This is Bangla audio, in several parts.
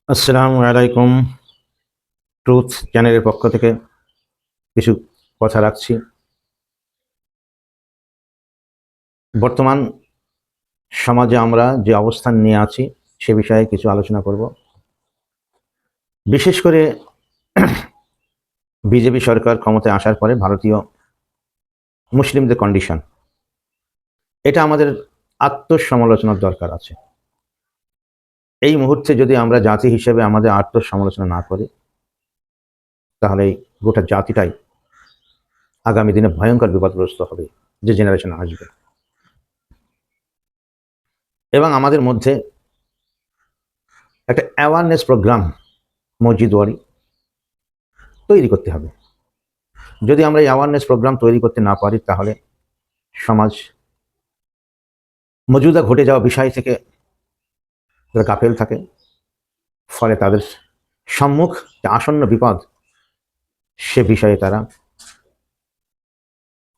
আসসালামু আলাইকুম। ট্রুথ চ্যানেলের পক্ষ থেকে কিছু কথা রাখছি। বর্তমান সমাজে আমরা যে অবস্থান নিয়ে আছি সে বিষয়ে কিছু আলোচনা করব। বিশেষ করে বিজেপি সরকার ক্ষমতায় আসার পরে ভারতীয় মুসলিমদের কন্ডিশন, এটা আমাদের আত্মসমালোচনার দরকার আছে। এই মুহূর্তে যদি আমরা জাতি হিসেবে আমাদের আত্মসমালোচনা না করি, তাহলে এই গোটা জাতিটাই আগামী দিনে ভয়ঙ্কর বিপদগ্রস্ত হবে, যে জেনারেশন আসবে। এবং আমাদের মধ্যে একটা অ্যাওয়ারনেস প্রোগ্রাম মসজিদওয়ারি তৈরি করতে হবে। যদি আমরা এই অ্যাওয়ারনেস প্রোগ্রাম তৈরি করতে না পারি, তাহলে সমাজ মজুদা ঘটে যাওয়া বিষয় থেকে তারা গাফেল থাকে, ফলে তাদের সম্মুখ যে আসন্ন বিপদ সে বিষয়ে তারা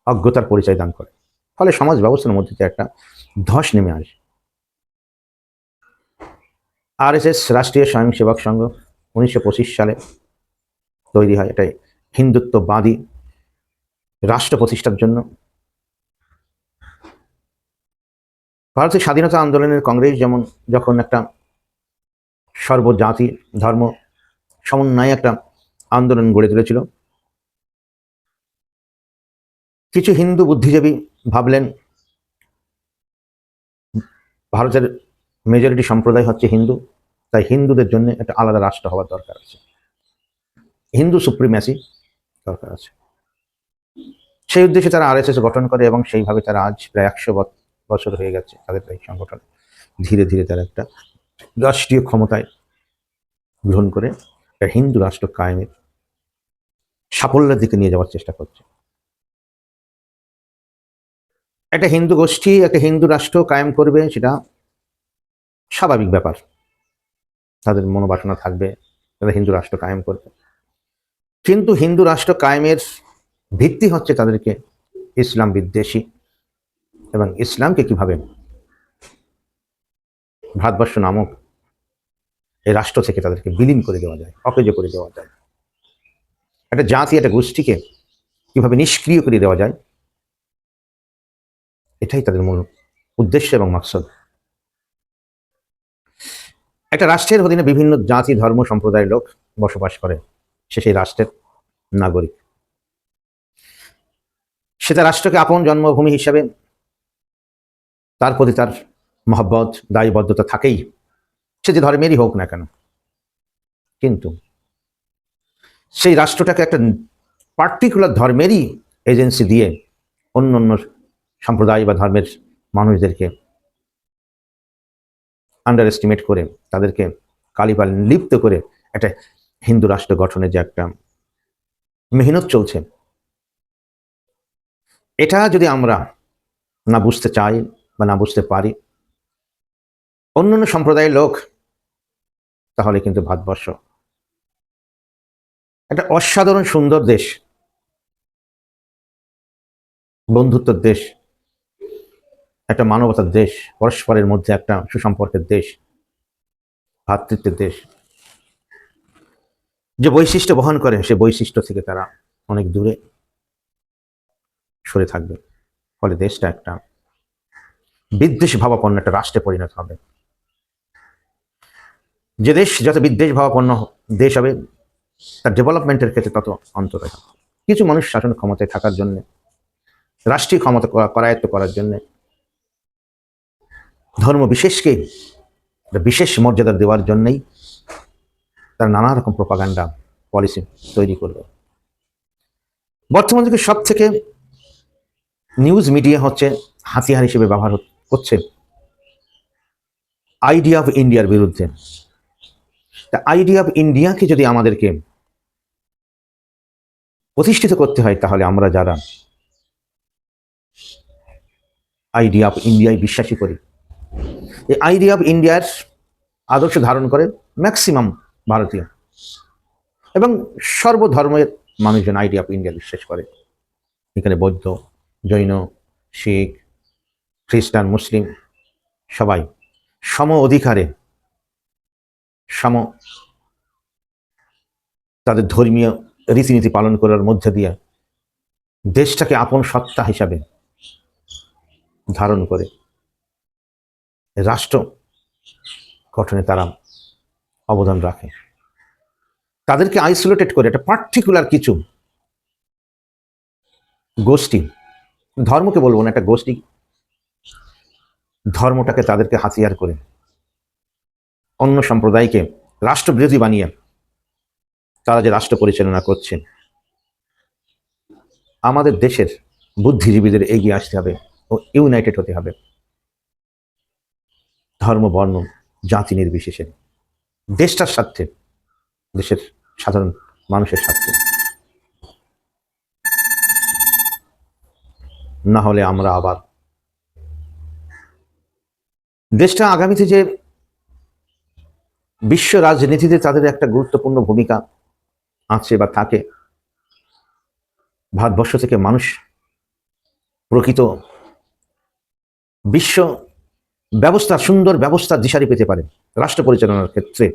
অজ্ঞতার পরিচয় দান করে, ফলে সমাজ ব্যবস্থার মধ্যে একটা ধস নেমে আসে। আরএসএস রাষ্ট্রীয় স্বয়ংসেবক সংঘ 1925 সালে তৈরি হয়। এটাই হিন্দুত্ববাদী রাষ্ট্র প্রতিষ্ঠার জন্য। ভারতের স্বাধীনতা আন্দোলনের কংগ্রেস যেমন যখন একটা সর্বজাতি ধর্ম সমন্বয়ে একটা আন্দোলন গড়ে তুলেছিল, কিছু হিন্দু বুদ্ধিজীবী ভাবলেন ভারতের মেজরিটি সম্প্রদায় হচ্ছে হিন্দু, তাই হিন্দুদের জন্য একটা আলাদা রাষ্ট্র হওয়ার দরকার আছে, হিন্দু সুপ্রিমেসি দরকার আছে। সেই উদ্দেশ্যে তারা আরএসএস গঠন করে এবং সেইভাবে তারা আজ প্রায় 100 বছর হয়ে গেছে তাদের এই সংগঠন। ধীরে ধীরে তারা একটা রাষ্ট্রীয় ক্ষমতায় গ্রহণ করে একটা হিন্দু রাষ্ট্র কায়েমের সাফল্যের দিকে নিয়ে যাওয়ার চেষ্টা করছে। একটা হিন্দু গোষ্ঠী একটা হিন্দু রাষ্ট্র কায়েম করবে, সেটা স্বাভাবিক ব্যাপার। তাদের মনোবাসনা থাকবে, তারা হিন্দু রাষ্ট্র কায়েম করবে। কিন্তু হিন্দু রাষ্ট্র কায়েমের ভিত্তি হচ্ছে তাদেরকে ইসলাম বিদ্বেষী এবং ইসলামকে কিভাবে ভারতবর্ষ নামক এই রাষ্ট্র থেকে তাদেরকে বিলীন করে দেওয়া যায়, অকেজো করে দেওয়া যায়, একটা জাতি একটা গোষ্ঠীকে কিভাবে নিষ্ক্রিয় করে দেওয়া যায়, এটাই তাদের মূল উদ্দেশ্য এবং মাকসদ। একটা রাষ্ট্রের অধীনে বিভিন্ন জাতি ধর্ম সম্প্রদায়ের লোক বসবাস করে, সে সেই রাষ্ট্রের নাগরিক। সে তার রাষ্ট্রকে আপন জন্মভূমি হিসাবে তার প্রতি তার মহব্বত দায়বদ্ধতা থাকেই, সে যে ধর্মেরই হোক না কেন। কিন্তু সেই রাষ্ট্রটাকে একটা পার্টিকুলার ধর্মেরই এজেন্সি দিয়ে অন্য অন্য সম্প্রদায় বা ধর্মের মানুষদেরকে আন্ডার এস্টিমেট করে, তাদেরকে কালিপাল লিপ্ত করে একটা হিন্দু রাষ্ট্র গঠনের যে একটা মেহনত চলছে, এটা যদি আমরা না বুঝতে চাই বা না বুঝতে পারি অন্যান্য সম্প্রদায়ের লোক, তাহলে কিন্তু ভারতবর্ষ একটা অসাধারণ সুন্দর দেশ, বন্ধুত্বের দেশ, একটা মানবতার দেশ, পরস্পরের মধ্যে একটা সুসম্পর্কের দেশ, ভ্রাতৃত্বের দেশ, যে বৈশিষ্ট্য বহন করে সে বৈশিষ্ট্য থেকে তারা অনেক দূরে সরে থাকবে। ফলে দেশটা একটা বিদ্বেষ ভাবাপন্ন একটা রাষ্ট্রে পরিণত হবে। যে দেশ যত বিদ্বেষ ভাবাপন্ন দেশ হবে, তার ডেভেলপমেন্টের ক্ষেত্রে তত অন্তর হবে। কিছু মানুষ শাসন ক্ষমতায় থাকার জন্য, রাষ্ট্রীয় ক্ষমতা করায়ত্ত করার জন্য ধর্ম বিশেষকে বিশেষ মর্যাদা দেওয়ার জন্যই তারা নানা রকম প্রোপাগান্ডা পলিসি তৈরি করবে। বর্তমান যুগে সব থেকে নিউজ মিডিয়া হচ্ছে হাতিয়ার হিসেবে ব্যবহার করছে আইডিয়া অফ ইন্ডিয়ার বিরুদ্ধে। তা আইডিয়া অফ ইন্ডিয়াকে যদি আমাদেরকে প্রতিষ্ঠিত করতে হয়, তাহলে আমরা যারা আইডিয়া অফ ইন্ডিয়ায় বিশ্বাসী করি, এই আইডিয়া অফ ইন্ডিয়ার আদর্শ ধারণ করে ম্যাক্সিমাম ভারতীয় এবং সর্বধর্মের মানুষজন আইডিয়া অফ ইন্ডিয়া বিশ্বাস করে। এখানে বৌদ্ধ, জৈন, শিখ, খ্রিস্টান, মুসলিম সবাই সম অধিকারে সাম তাদের ধর্মীয় রীতিনীতি পালন করার মধ্যে দিয়ে দেশটাকে আপন সত্তা হিসাবে ধারণ করে রাষ্ট্র গঠনে তারা অবদান রাখে। তাদেরকে আইসোলেটেড করে একটা পার্টিকুলার কিছু গোষ্ঠী, ধর্মকে বলবো না, একটা গোষ্ঠী ধর্মটাকে তাদেরকে হাতিয়ার করে অন্য সম্প্রদায়কে রাষ্ট্রবিরোধী বানিয়ে তারা যে রাষ্ট্র পরিচালনা করছে। আমাদের দেশের বুদ্ধিজীবীদের এগিয়ে আসতে হবে ও ইউনাইটেড হতে হবে, ধর্ম বর্ণ জাতি নির্বিশেষে, দেশটার স্বার্থে, দেশের সাধারণ মানুষের স্বার্থে। না হলে আমরা আবার দেশটা আগামীতে যে বিশ্ব রাজনীতিতে তাদের একটা গুরুত্বপূর্ণ ভূমিকা আছে বা থাকে, ভারতবর্ষ থেকে মানুষ প্রকৃত বিশ্ব ব্যবস্থা, সুন্দর ব্যবস্থা দিশারি পেতে পারে রাষ্ট্র পরিচালনার ক্ষেত্রে।